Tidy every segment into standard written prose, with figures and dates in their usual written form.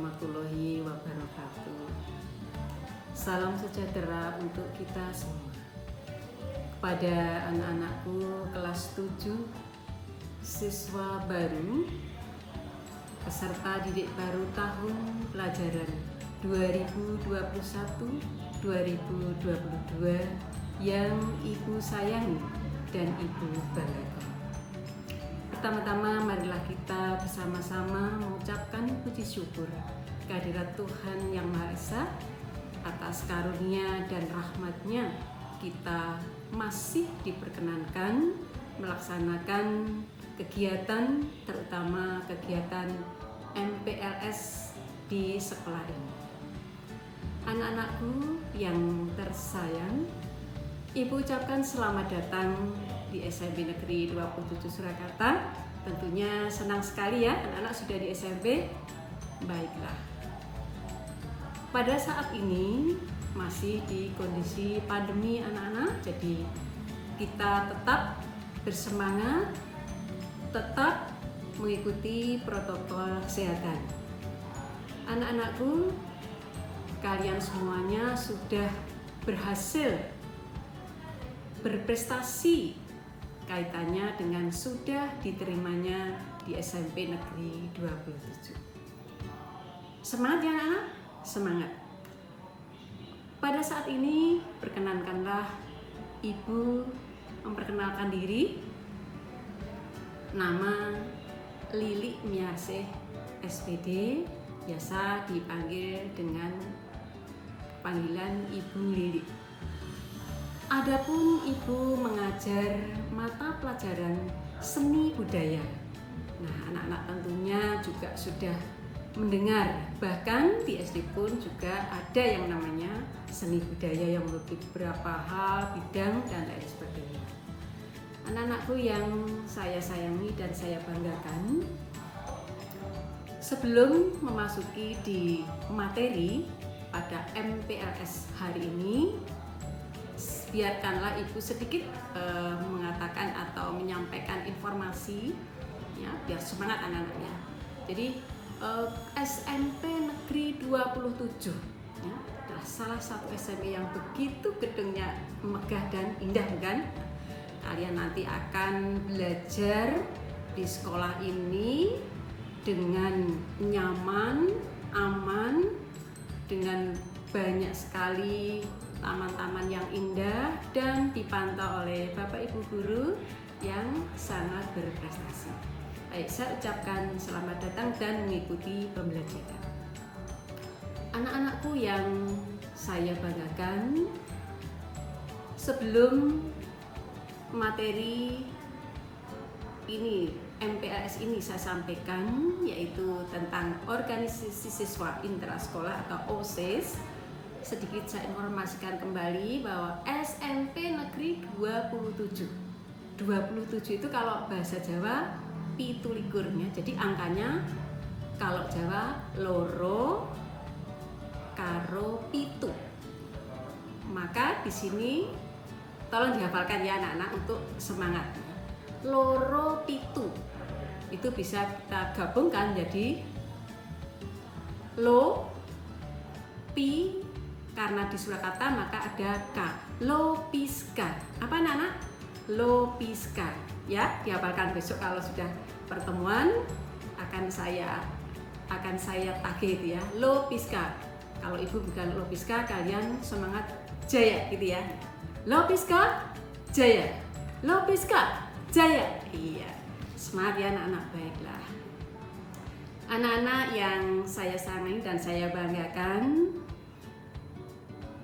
warahmatullahi wabarakatuh. Salam sejahtera untuk kita semua. Kepada anak-anakku kelas 7, siswa baru, peserta didik baru tahun pelajaran 2021-2022 yang Ibu sayangi dan Ibu banggakan. Pertama-tama marilah kita bersama-sama mengucapkan puji syukur kehadirat Tuhan Yang Maha Esa atas karunia dan rahmat-Nya kita masih diperkenankan melaksanakan kegiatan, terutama kegiatan MPLS di sekolah ini. Anak-anakku yang tersayang, Ibu ucapkan selamat datang di SMP Negeri 27 Surakarta. Tentunya senang sekali ya anak-anak sudah di SMP. Baiklah. Pada saat ini masih di kondisi pandemi anak-anak, jadi kita tetap bersemangat, tetap mengikuti protokol kesehatan. Anak-anakku, kalian semuanya sudah berhasil berprestasi kaitannya dengan sudah diterimanya di SMP Negeri 27. Semangat ya anak-anak? Semangat. Pada saat ini perkenankanlah Ibu memperkenalkan diri. Nama Lili Miasih SPD, biasa dipanggil dengan panggilan Ibu Lili. Adapun Ibu mengajar mata pelajaran seni budaya. Nah, anak-anak tentunya juga sudah mendengar, bahkan di SD pun juga ada yang namanya seni budaya yang meliputi beberapa hal, bidang, dan lain sebagainya. Anak-anakku yang saya sayangi dan saya banggakan, sebelum memasuki di materi pada MPLS hari ini, biarkanlah Ibu sedikit mengatakan atau menyampaikan informasi ya, biar semangat anak-anaknya. Jadi SMP Negeri 27 ya, adalah salah satu SMP yang begitu gedungnya megah dan indah, bukan? Kalian nanti akan belajar di sekolah ini dengan nyaman, aman, dengan banyak sekali taman-taman yang indah dan dipantau oleh Bapak Ibu guru yang sangat berprestasi. Baik, saya ucapkan selamat datang dan mengikuti pembelajaran. Anak-anakku yang saya banggakan, sebelum materi ini MPLS ini saya sampaikan, yaitu tentang organisasi siswa intrasekolah atau OSIS. Sedikit saya informasikan kembali bahwa SMP Negeri 27 itu kalau bahasa Jawa pitu likurnya, jadi angkanya kalau Jawa loro karo pitu. Maka di sini tolong dihafalkan ya anak-anak untuk semangat. Loro pitu itu bisa kita gabungkan jadi lo pi, karena di Surakarta maka ada K, Lopiska. Apa anak-anak? Lopiska. Ya, dihafalkan besok kalau sudah pertemuan akan saya tagih itu ya. Lopiska. Kalau Ibu bukan Lopiska, kalian semangat jaya gitu ya. Lopiska jaya. Lopiska jaya. Iya. Semangat ya anak-anak, baiklah. Anak-anak yang saya sayangi dan saya banggakan,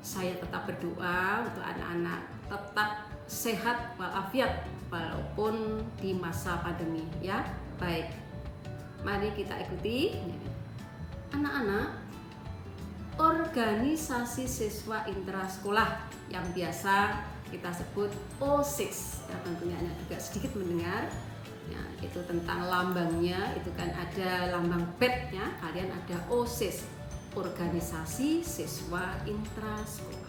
saya tetap berdoa untuk anak-anak tetap sehat walafiat walaupun di masa pandemi ya. Baik, mari kita ikuti. Anak-anak, organisasi siswa intrasekolah yang biasa kita sebut OSIS ya, tentunya anak juga sedikit mendengar ya, itu tentang lambangnya, itu kan ada lambang BET ya, kalian ada OSIS, organisasi siswa intrasekolah.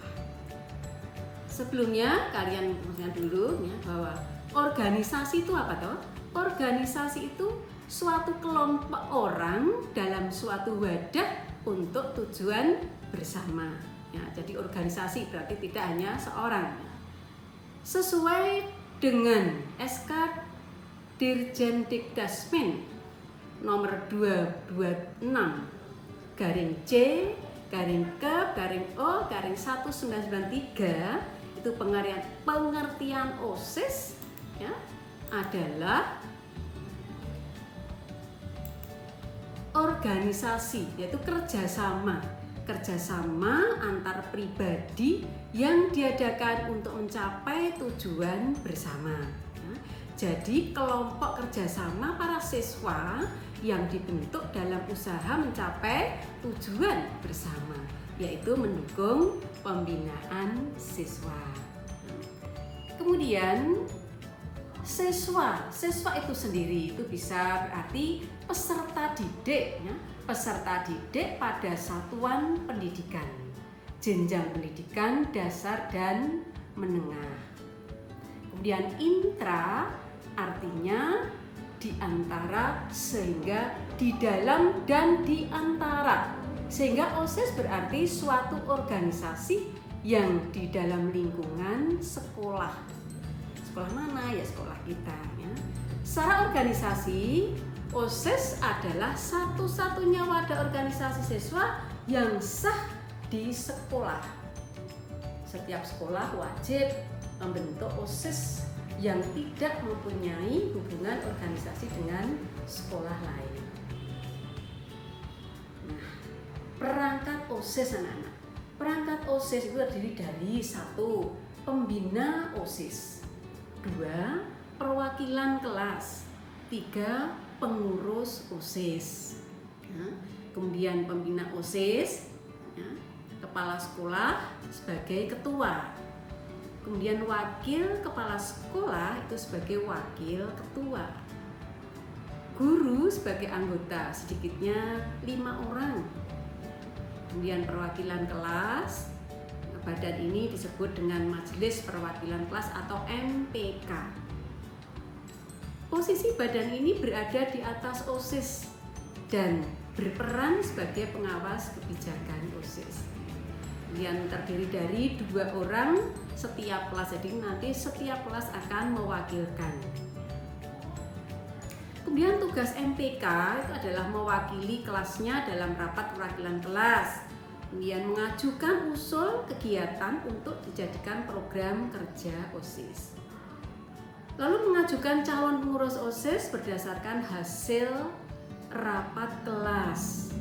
Sebelumnya kalian ingat dulu ya bahwa organisasi itu apa toh? Organisasi itu suatu kelompok orang dalam suatu wadah untuk tujuan bersama. Ya, jadi organisasi berarti tidak hanya seorang. Sesuai dengan SK Dirjen Dikdasmin nomor 226-C-K-O-1993 itu pengertian OSIS ya, adalah organisasi, yaitu kerjasama antar pribadi yang diadakan untuk mencapai tujuan bersama. Jadi kelompok kerjasama para siswa yang dibentuk dalam usaha mencapai tujuan bersama, yaitu mendukung pembinaan siswa. Kemudian siswa itu sendiri itu bisa berarti peserta didik, ya, peserta didik pada satuan pendidikan, jenjang pendidikan dasar dan menengah. Kemudian intra artinya di antara, sehingga di dalam dan di antara, sehingga OSIS berarti suatu organisasi yang di dalam lingkungan sekolah. Sekolah mana? Ya sekolah kita ya. Secara organisasi, OSIS adalah satu-satunya wadah organisasi siswa yang sah di sekolah. Setiap sekolah wajib membentuk OSIS yang tidak mempunyai hubungan organisasi dengan sekolah lain. Nah, perangkat OSIS anak-anak. Perangkat OSIS itu terdiri dari 1. Pembina OSIS, 2. Perwakilan kelas, 3. Pengurus OSIS. Ya. Kemudian pembina OSIS, ya, kepala sekolah sebagai ketua. Kemudian wakil kepala sekolah itu sebagai wakil ketua. Guru sebagai anggota, sedikitnya 5 orang. Kemudian perwakilan kelas, badan ini disebut dengan Majelis Perwakilan Kelas atau MPK. Posisi badan ini berada di atas OSIS dan berperan sebagai pengawas kebijakan OSIS. Yang terdiri dari 2 orang setiap kelas, jadi nanti setiap kelas akan mewakilkan. Kemudian tugas MPK itu adalah mewakili kelasnya dalam rapat perwakilan kelas, kemudian mengajukan usul kegiatan untuk dijadikan program kerja OSIS. Lalu mengajukan calon pengurus OSIS berdasarkan hasil rapat kelas,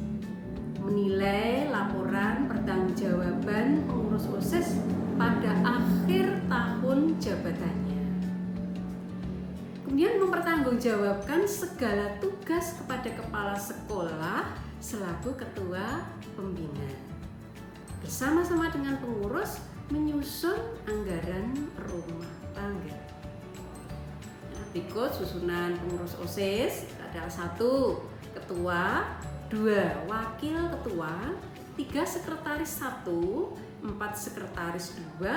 menilai laporan pertanggungjawaban pengurus OSIS pada akhir tahun jabatannya. Kemudian mempertanggungjawabkan segala tugas kepada kepala sekolah selaku ketua pembina. Bersama-sama dengan pengurus menyusun anggaran rumah tangga. Nah, berikut susunan pengurus OSIS adalah 1. Ketua, 2. Wakil ketua, 3. Sekretaris 1, 4. Sekretaris 2,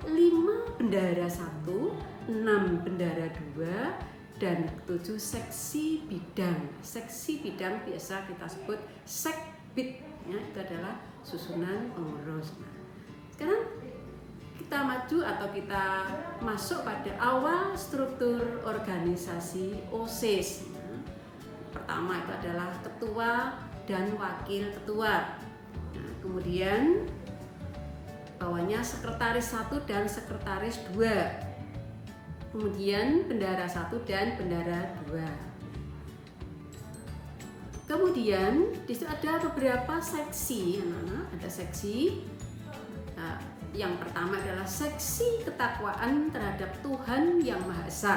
5. Bendara 1, 6. Bendara 2, dan 7. Seksi bidang. Seksi bidang biasa kita sebut sekbid, ya, itu adalah susunan pengurus. Nah, sekarang kita maju atau kita masuk pada awal struktur organisasi OSIS. Nah, pertama itu adalah ketua dan wakil ketua. Nah, kemudian bawahnya sekretaris 1 dan sekretaris 2. Kemudian bendara 1 dan bendara 2. Kemudian di situ ada beberapa seksi, anak-anak. Ada seksi. Nah, yang pertama adalah seksi ketakwaan terhadap Tuhan Yang Maha Esa.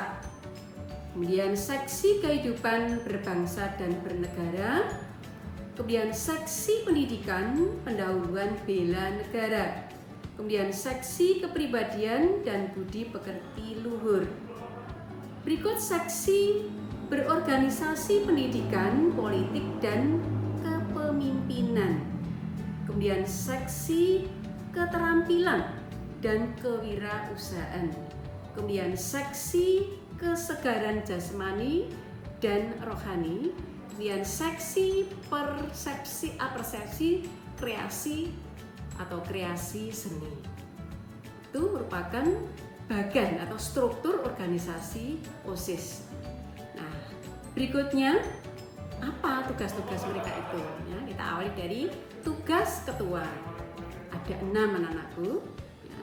Kemudian seksi kehidupan berbangsa dan bernegara. Kemudian seksi pendidikan, pendahuluan bela negara. Kemudian seksi kepribadian dan budi pekerti luhur. Berikut seksi berorganisasi pendidikan, politik, dan kepemimpinan. Kemudian seksi keterampilan dan kewirausahaan. Kemudian seksi kesegaran jasmani dan rohani. Kemudian seksi persepsi kreasi atau kreasi seni. Itu merupakan bagan atau struktur organisasi OSIS. Nah, berikutnya apa tugas-tugas mereka itu? Ya, kita awali dari tugas ketua. Ada 6 anak-anakku. Ya.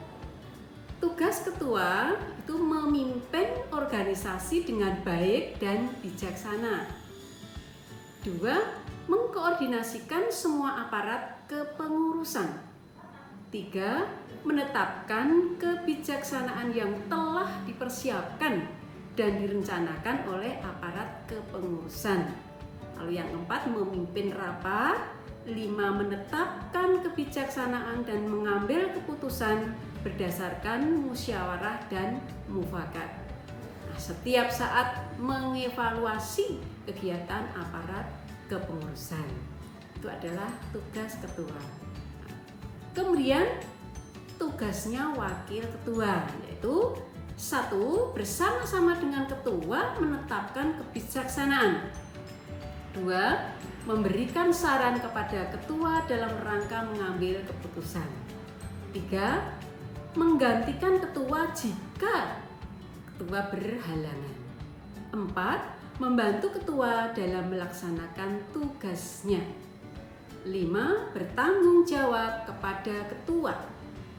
Tugas ketua itu memimpin organisasi dengan baik dan bijaksana. 2. Mengkoordinasikan semua aparat kepengurusan. 3. Menetapkan kebijaksanaan yang telah dipersiapkan dan direncanakan oleh aparat kepengurusan. Lalu yang 4, memimpin rapat. 5. Menetapkan kebijaksanaan dan mengambil keputusan berdasarkan musyawarah dan mufakat. Nah, setiap saat mengevaluasi kegiatan aparat kepengurusan. Itu adalah tugas ketua. Kemudian tugasnya wakil ketua, yaitu 1. Bersama-sama dengan ketua menetapkan kebijaksanaan. 2. Memberikan saran kepada ketua dalam rangka mengambil keputusan. 3. Menggantikan ketua jika ketua berhalangan. 4. Membantu ketua dalam melaksanakan tugasnya. 5. Bertanggung jawab kepada ketua.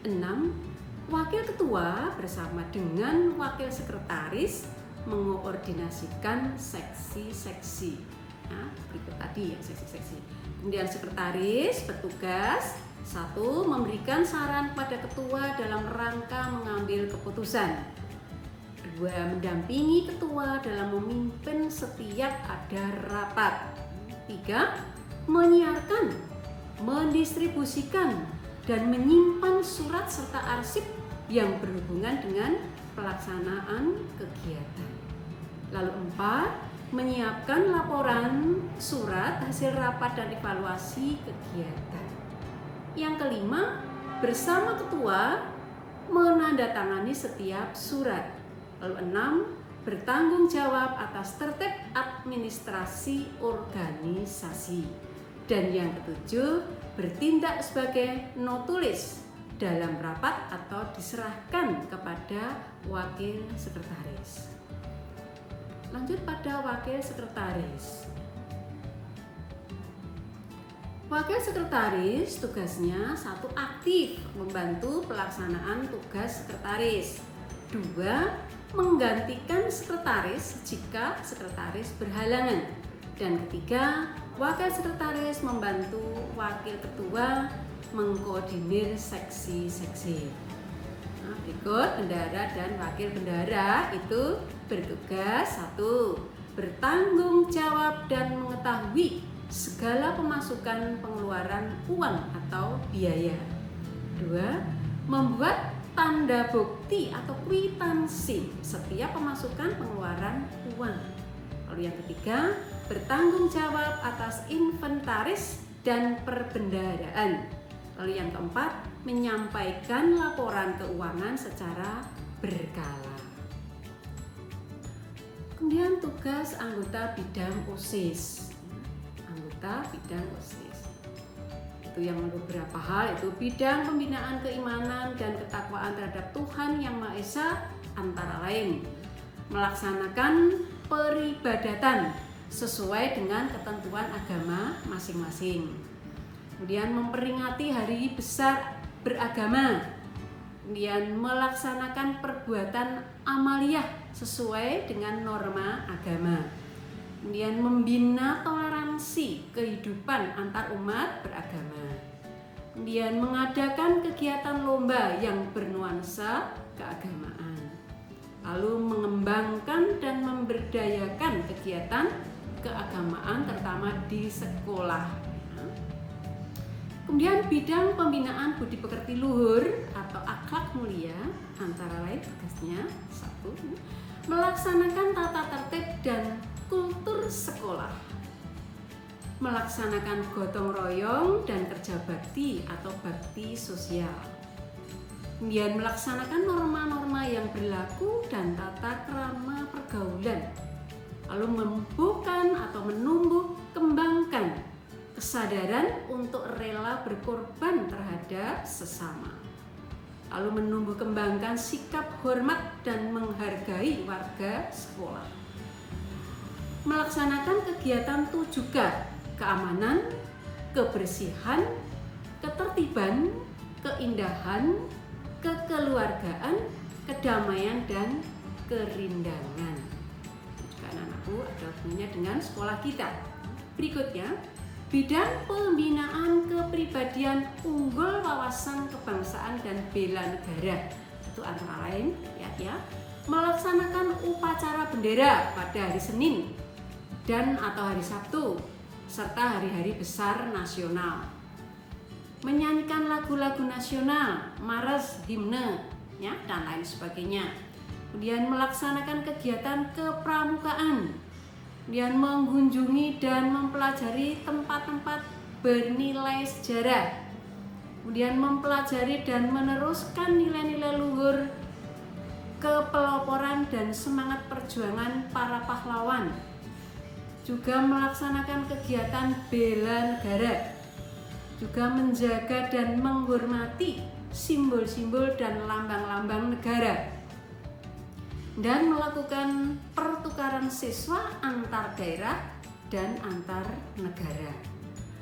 6. Wakil ketua bersama dengan wakil sekretaris mengoordinasikan seksi-seksi. Nah, berikut tadi ya seksi-seksi. Kemudian sekretaris bertugas 1. Memberikan saran kepada ketua dalam rangka mengambil keputusan. 2. Mendampingi ketua dalam memimpin setiap ada rapat. 3. Menyiarkan, mendistribusikan, dan menyimpan surat serta arsip yang berhubungan dengan pelaksanaan kegiatan. Lalu 4. Menyiapkan laporan surat hasil rapat dan evaluasi kegiatan. Yang kelima, bersama ketua menandatangani setiap surat. Lalu 6. Bertanggung jawab atas tertib administrasi organisasi. Dan yang ketujuh, bertindak sebagai notulis dalam rapat atau diserahkan kepada wakil sekretaris. Lanjut pada wakil sekretaris. Wakil sekretaris tugasnya 1. Aktif membantu pelaksanaan tugas sekretaris. 2. Menggantikan sekretaris jika sekretaris berhalangan. Dan ketiga, wakil sekretaris membantu wakil ketua mengkoordinir seksi-seksi. Nah, berikut bendahara dan wakil bendahara itu bertugas 1. Bertanggung jawab dan mengetahui segala pemasukan pengeluaran uang atau biaya. 2. Membuat tanda bukti atau kwitansi setiap pemasukan pengeluaran uang. Lalu yang ketiga, bertanggung jawab atas inventaris dan perbendaharaan. Lalu yang keempat, menyampaikan laporan keuangan secara berkala. Kemudian tugas anggota bidang OSIS. Anggota bidang OSIS itu yang beberapa hal, itu bidang pembinaan keimanan dan ketakwaan terhadap Tuhan Yang Maha Esa, antara lain melaksanakan peribadatan sesuai dengan ketentuan agama masing-masing. Kemudian memperingati hari besar beragama. Kemudian melaksanakan perbuatan amaliyah sesuai dengan norma agama. Kemudian membina toleransi kehidupan antar umat beragama. Kemudian mengadakan kegiatan lomba yang bernuansa keagamaan. Lalu mengembangkan dan memberdayakan kegiatan keagamaan terutama di sekolah. Kemudian bidang pembinaan budi pekerti luhur atau akhlak mulia, antara lain tugasnya 1. Melaksanakan tata tertib dan kultur sekolah, melaksanakan gotong royong dan kerja bakti atau bakti sosial, kemudian melaksanakan norma-norma yang berlaku dan tata krama pergaulan, lalu menumbuh kembangkan kesadaran untuk rela berkorban terhadap sesama, lalu menumbuh kembangkan sikap hormat dan menghargai warga sekolah, melaksanakan kegiatan 7K, keamanan, kebersihan, ketertiban, keindahan, kekeluargaan, kedamaian, dan kerindangan. Juga anak-anakku ada hubungannya dengan sekolah kita. Berikutnya, bidang pembinaan kepribadian unggul, wawasan kebangsaan dan bela negara. Itu antara lain ya, melaksanakan upacara bendera pada hari Senin dan atau hari Sabtu serta hari-hari besar nasional. Menyanyikan lagu-lagu nasional, maras, himne, ya, dan lain sebagainya. Kemudian melaksanakan kegiatan kepramukaan, kemudian mengunjungi dan mempelajari tempat-tempat bernilai sejarah, kemudian mempelajari dan meneruskan nilai-nilai luhur, kepeloporan dan semangat perjuangan para pahlawan, juga melaksanakan kegiatan bela negara, juga menjaga dan menghormati simbol-simbol dan lambang-lambang negara, dan melakukan pertukaran siswa antar daerah dan antar negara.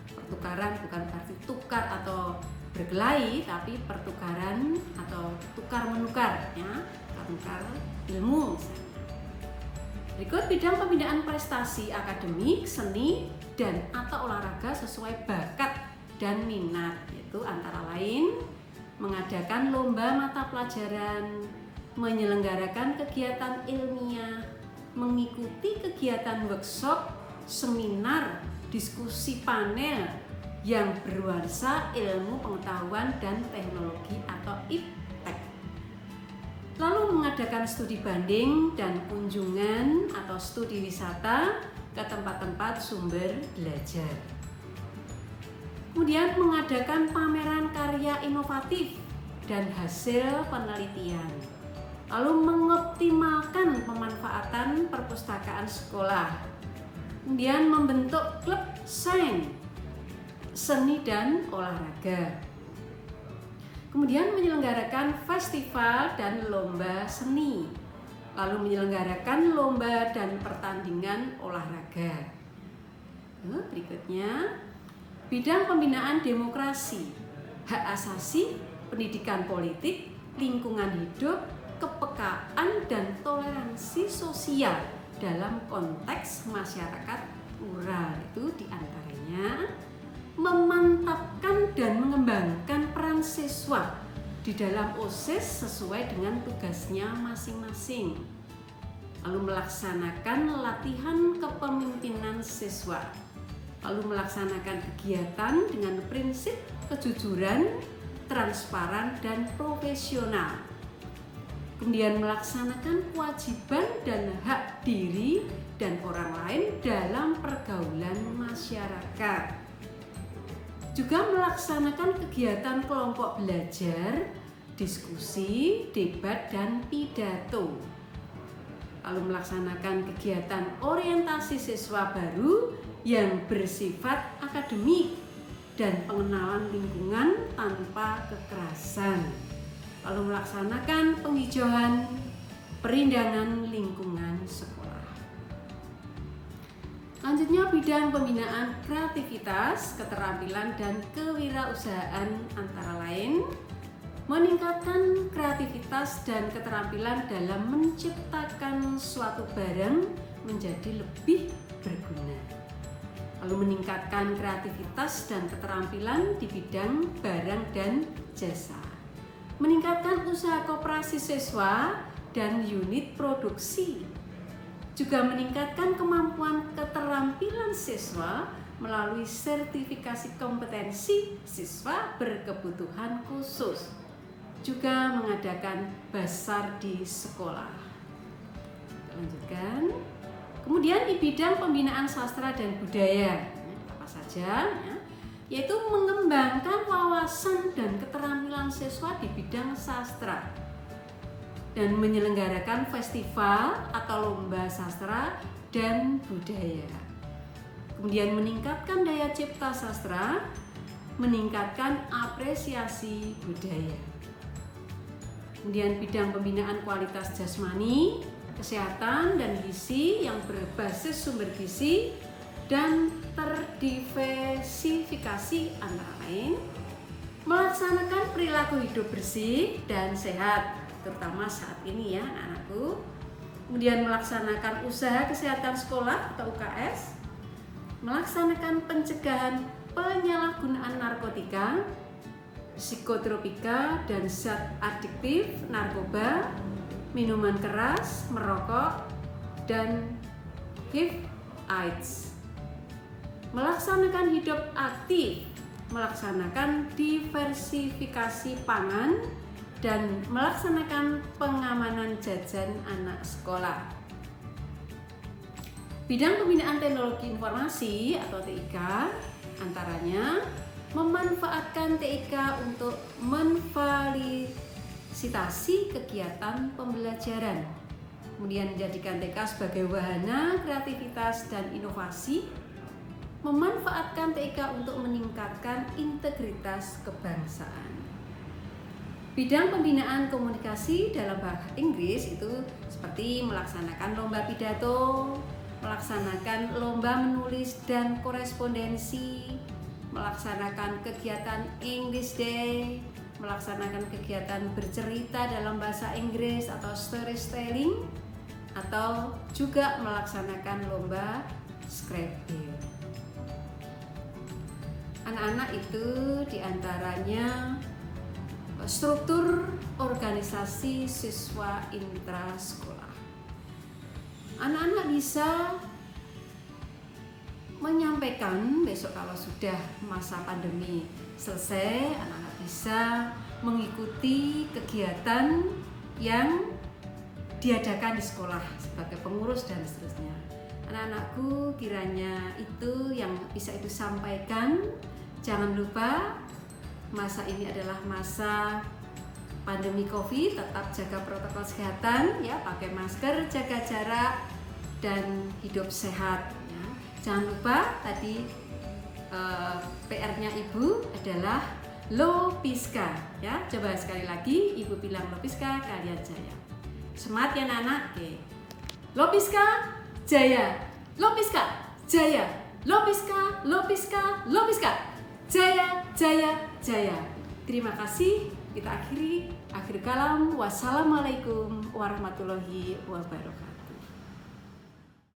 Pertukaran bukan berarti tukar atau berkelahi, tapi pertukaran atau tukar-menukar, ya, tukar ilmu. Berikut bidang pembinaan prestasi akademik, seni, dan atau olahraga sesuai bakat dan minat, yaitu antara lain mengadakan lomba mata pelajaran, menyelenggarakan kegiatan ilmiah, mengikuti kegiatan workshop, seminar, diskusi panel yang bernuansa ilmu pengetahuan dan teknologi atau IPTEK. Lalu mengadakan studi banding dan kunjungan atau studi wisata ke tempat-tempat sumber belajar. Kemudian mengadakan pameran karya inovatif dan hasil penelitian. Lalu mengoptimalkan pemanfaatan perpustakaan sekolah, kemudian membentuk klub sains, seni dan olahraga, kemudian menyelenggarakan festival dan lomba seni, lalu menyelenggarakan lomba dan pertandingan olahraga. Berikutnya, bidang pembinaan demokrasi, hak asasi, pendidikan politik, lingkungan hidup, kepekaan dan toleransi sosial dalam konteks masyarakat rural. Itu diantaranya memantapkan dan mengembangkan peran siswa di dalam OSIS sesuai dengan tugasnya masing-masing. Lalu melaksanakan latihan kepemimpinan siswa. Lalu melaksanakan kegiatan dengan prinsip kejujuran, transparan, dan profesional. Kemudian melaksanakan kewajiban dan hak diri dan orang lain dalam pergaulan masyarakat. Juga melaksanakan kegiatan kelompok belajar, diskusi, debat, dan pidato. Lalu melaksanakan kegiatan orientasi siswa baru yang bersifat akademik dan pengenalan lingkungan tanpa kekerasan. Lalu melaksanakan penghijauan perindangan lingkungan sekolah. Selanjutnya bidang pembinaan kreativitas, keterampilan, dan kewirausahaan antara lain meningkatkan kreativitas dan keterampilan dalam menciptakan suatu barang menjadi lebih berguna. Lalu meningkatkan kreativitas dan keterampilan di bidang barang dan jasa. Meningkatkan usaha koperasi siswa dan unit produksi. Juga meningkatkan kemampuan keterampilan siswa melalui sertifikasi kompetensi siswa berkebutuhan khusus. Juga mengadakan basar di sekolah. Kita lanjutkan. Kemudian di bidang pembinaan sastra dan budaya, apa saja? Yaitu mengembangkan wawasan dan keterampilan siswa di bidang sastra dan menyelenggarakan festival atau lomba sastra dan budaya. Kemudian meningkatkan daya cipta sastra, meningkatkan apresiasi budaya. Kemudian bidang pembinaan kualitas jasmani, kesehatan dan gizi yang berbasis sumber gizi dan terdiversifikasi antara lain, melaksanakan perilaku hidup bersih dan sehat, terutama saat ini ya anak-anakku. Kemudian melaksanakan usaha kesehatan sekolah atau UKS, melaksanakan pencegahan penyalahgunaan narkotika, psikotropika dan zat adiktif, narkoba, minuman keras, merokok, dan HIV/AIDS. Melaksanakan hidup aktif, melaksanakan diversifikasi pangan, dan melaksanakan pengamanan jajan anak sekolah. Bidang pembinaan teknologi informasi atau TIK antaranya memanfaatkan TIK untuk memfasilitasi kegiatan pembelajaran, kemudian menjadikan TIK sebagai wahana kreativitas dan inovasi, memanfaatkan TIK untuk meningkatkan integritas kebangsaan. Bidang pembinaan komunikasi dalam bahasa Inggris itu seperti melaksanakan lomba pidato, melaksanakan lomba menulis dan korespondensi, melaksanakan kegiatan English Day, melaksanakan kegiatan bercerita dalam bahasa Inggris atau storytelling, atau juga melaksanakan lomba scrapbook. Anak-anak itu diantaranya struktur organisasi siswa intrasekolah. Anak-anak bisa menyampaikan besok kalau sudah masa pandemi selesai, anak-anak bisa mengikuti kegiatan yang diadakan di sekolah sebagai pengurus dan seterusnya. Anak-anakku, kiranya itu yang bisa Ibu sampaikan. Jangan lupa masa ini adalah masa pandemi COVID, tetap jaga protokol kesehatan ya, pakai masker, jaga jarak, dan hidup sehat ya. Jangan lupa tadi PR-nya Ibu adalah Lopiska ya. Coba sekali lagi Ibu bilang Lopiska, kalian jaya. Semangat ya anak-anak. Oke. Lopiska jaya. Lopiska jaya. Lopiska, Lopiska, Lopiska. Jaya, jaya, jaya. Terima kasih. Kita akhiri. Akhir kalam. Wassalamualaikum warahmatullahi wabarakatuh.